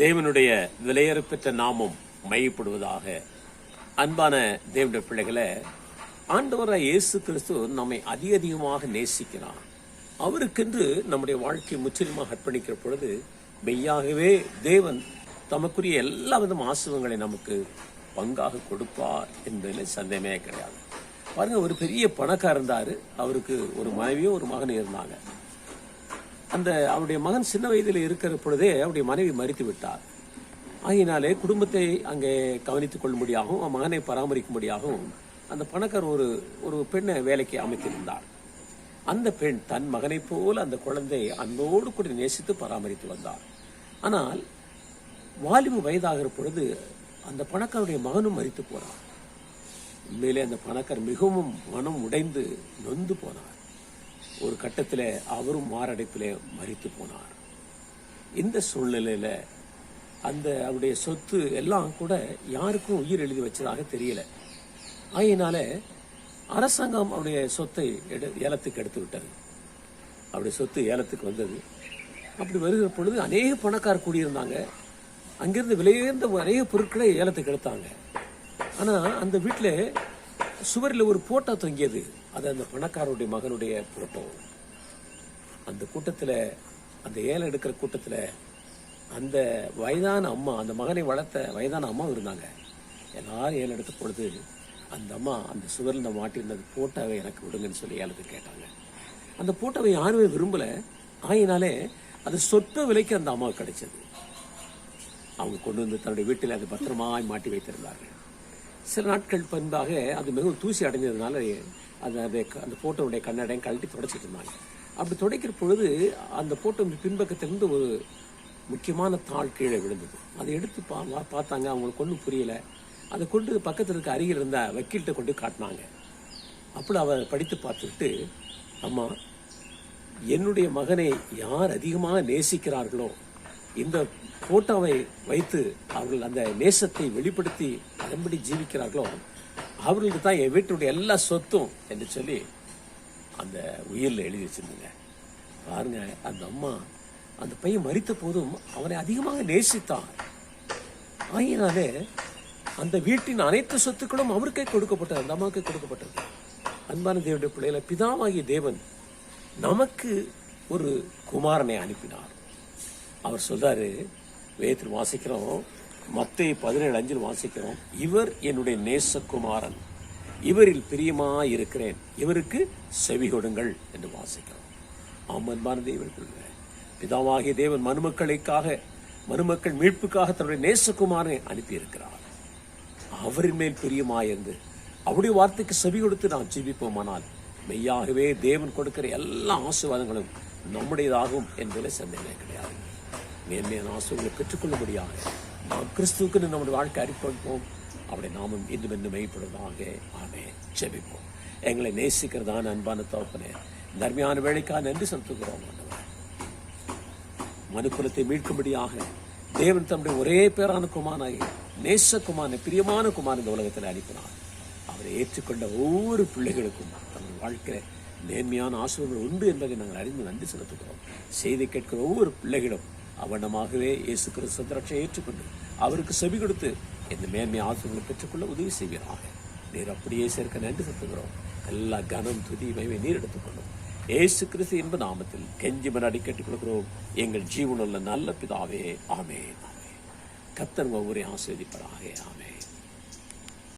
தேவனுடைய விலையேறப்பெற்ற நாமம் மையப்படுவதாக. அன்பான தேவனுடைய பிள்ளைகளை, ஆண்டவராய் இயேசு கிறிஸ்து நம்மை அதிகமாக நேசிக்கிறார். அவருக்கென்று நம்முடைய வாழ்க்கையை முற்றிலுமாக அர்ப்பணிக்கிற பொழுது மெய்யாகவே தேவன் தமக்குரிய எல்லா விதம் ஆசீர்வாதங்களை நமக்கு பங்காக கொடுப்பார் என்பதில் சந்தேகமே கிடையாது. பாருங்க, ஒரு பெரிய பணக்காரர் இருந்தாரு. அவருக்கு ஒரு மனைவியும் ஒரு மகனும் இருந்தாங்க. அவருடைய மகன் சின்ன வயதில் இருக்கிற பொழுதே அவருடைய மனைவி மரித்து விட்டார். ஆகினாலே குடும்பத்தை அங்கே கவனித்துக் கொள்ளும்படியாகவும் மகனை பராமரிக்கும்படியாகவும் அந்த பணக்காரர் ஒரு பெண்ணை வேலைக்கு அமைத்திருந்தார். அந்த பெண் தன் மகனை போல அந்த குழந்தை அன்போடு கூட நேசித்து பராமரித்து வந்தார். ஆனால் வாலிபு வயதாகிற பொழுது அந்த பணக்காரருடைய மகனும் மரித்து போனார். உண்மையிலே அந்த பணக்காரர் மிகவும் மனம் உடைந்து நொந்து போனார். ஒரு கட்டத்தில் அவரும் மாரடைப்பிலே மரித்து போனார். இந்த சூழ்நிலையில அவருடைய சொத்து எல்லாம் கூட யாருக்கும் உயிர் எழுதி வச்சதாக தெரியல. ஆகையினால அரசாங்கம் அவருடைய சொத்தை ஏலத்துக்கு எடுத்து விட்டது. அவருடைய சொத்து ஏலத்துக்கு வந்தது. அப்படி வருகிற பொழுது அநேக பணக்காரர் கூடியிருந்தாங்க. அங்கிருந்து விலையுயர்ந்த அநேக பொருட்களை ஏலத்துக்கு எடுத்தாங்க. ஆனா அந்த வீட்டில் சுவரில் ஒரு போட்டோ தொங்கியது. அது அந்த பணக்காரருடைய மகனுடைய போட்டோ. அந்த கூட்டத்தில், அந்த ஏலம் எடுக்கிற கூட்டத்தில் அந்த வயதான அம்மா, அந்த மகனை வளர்த்த வயதான அம்மா இருந்தாங்க. எல்லாரும் ஏலம் எடுத்த பொழுது அந்த அம்மா அந்த சுவரில் மாட்டியிருந்த போட்டோவை எனக்கு விடுங்கன்னு சொல்லி ஏலத்துக்கு கேட்டாங்க. அந்த போட்டோவை யாருமே விரும்பல. ஆகினாலே அது சொற்ப விலைக்கு அந்த அம்மாவுக்கு கிடைச்சது. அவங்க கொண்டு வந்து தன்னுடைய வீட்டில் அது பத்திரமாய் மாட்டி வைத்திருந்தார்கள். சில நாட்கள் பின்பாக அது மிகவும் தூசி அடைஞ்சதுனால அந்த போட்டோவுடைய கண்ணடையும் கழட்டி துடைச்சிட்டு இருந்தாங்க. அப்படி துடைக்கிற பொழுது அந்த போட்டோ பின்பக்கத்திலிருந்து ஒரு முக்கியமான தாள் கீழே விழுந்தது. அதை எடுத்து பார்த்தாங்க. அவங்களுக்கு ஒன்றும் புரியல. அதை கொண்டு பக்கத்தில் இருக்க அருகில் இருந்த வக்கீல்கிட்ட கொண்டு காட்டினாங்க. அப்படி அவர் படித்து பார்த்துட்டு, அம்மா, என்னுடைய மகனை யார் அதிகமாக நேசிக்கிறார்களோ, இந்த போட்டோவை வைத்து அவர்கள் அந்த நேசத்தை வெளிப்படுத்தி அதன்படி ஜீவிக்கிறார்களோ, அவர்களுக்கு தான் என் வீட்டுடைய எல்லா சொத்தும் என்று சொல்லி அந்த உயிரில் எழுதி வச்சிருந்தாங்க. பாருங்க, அந்த அம்மா அந்த பையன் மரித்த போதும் அவனை அதிகமாக நேசித்தான். ஆகினாலே அந்த வீட்டின் அனைத்து சொத்துக்களும் அவருக்கே கொடுக்கப்பட்டது, அந்த அம்மாவுக்கு கொடுக்கப்பட்டது. அன்பான தேவனுடைய பிள்ளைகளை, பிதாவாகிய தேவன் நமக்கு ஒரு குமாரனை அனுப்பினார். அவர் சொல்றாரு, வேதத்தில் வாசிக்கிறோம், மத்தேயு 17:5 வாசிக்கிறோம், இவர் என்னுடைய நேசகுமாரன், இவரில் பிரியமாயிருக்கிறேன், இவருக்கு செவி கொடுங்கள் என்று வாசிக்கிறோம். அன்பான தேவனுடைய பிதாவாகிய தேவன் மனுமக்கள் மீட்புக்காக தன்னுடைய நேசகுமாரனை அனுப்பியிருக்கிறார். அவரின் மேல் பிரியமாயிருந்து அவருடைய வார்த்தைக்கு செவி கொடுத்து நாம் ஜீவிப்போமானால் மெய்யாகவே தேவன் கொடுக்கிற எல்லா ஆசீர்வாதங்களும் நம்முடையதாகும் என்பதில் சந்தேகமே கிடையாது. மேன்மையான ஆசீர்வாதங்களை பெற்றுக்கொள்ளும்படியாக நாம் கிறிஸ்துவுக்கு நம்முடைய வாழ்க்கை அர்ப்பணிப்போம். அவருடைய நாமம் இன்னும் இன்னும் மெய்ப்படுவதாக. ஆமென். ஜெபிப்போம். எங்களை நேசிக்கிறதான அன்பான தகப்பனே, நன்மையான வேலைக்காக நன்றி செலுத்துகிறோம். மனுக்குலத்தை மீட்கும்படியாக தேவன் தம்முடைய ஒரே பேரான குமாரனாகி நேசகுமாரனை, பிரியமான குமாரன் இந்த உலகத்தில் அனுப்பினார். அவரை ஏற்றுக்கொண்ட ஒவ்வொரு பிள்ளைகளுக்கும் தங்கள் வாழ்க்கையில நேர்மையான ஆசீர்வாதங்கள் உண்டு என்பதை நாங்கள் அறிந்து நன்றி செலுத்துகிறோம். செய்தி கேட்கிற ஒவ்வொரு பிள்ளைகளும் அவனமாகவே இயேசு கிறிஸ்து ரட்சையை ஏற்றுக்கொண்டு அவருக்கு செவி கொடுத்து இந்த மேன்மை ஆசீர்வாதங்களை பெற்றுக்கொள்ள உதவி செய்வீராக. நீர் அப்படியே சேர்க்க நன்றி செலுத்துகிறோம். எல்லா கனம் துதி மகிமை நீர் எடுத்துக்கொள்ளும். இயேசு கிறிஸ்து என்ப நாமத்தில் கெஞ்சி மன்றாடி கேட்டுக் கொள்கிறோம் எங்கள் ஜீவனுள்ள நல்ல பிதாவே. ஆமென். கர்த்தர் ஒவ்வொரு ஆசீர்வதிப்பாராக. ஆமென்.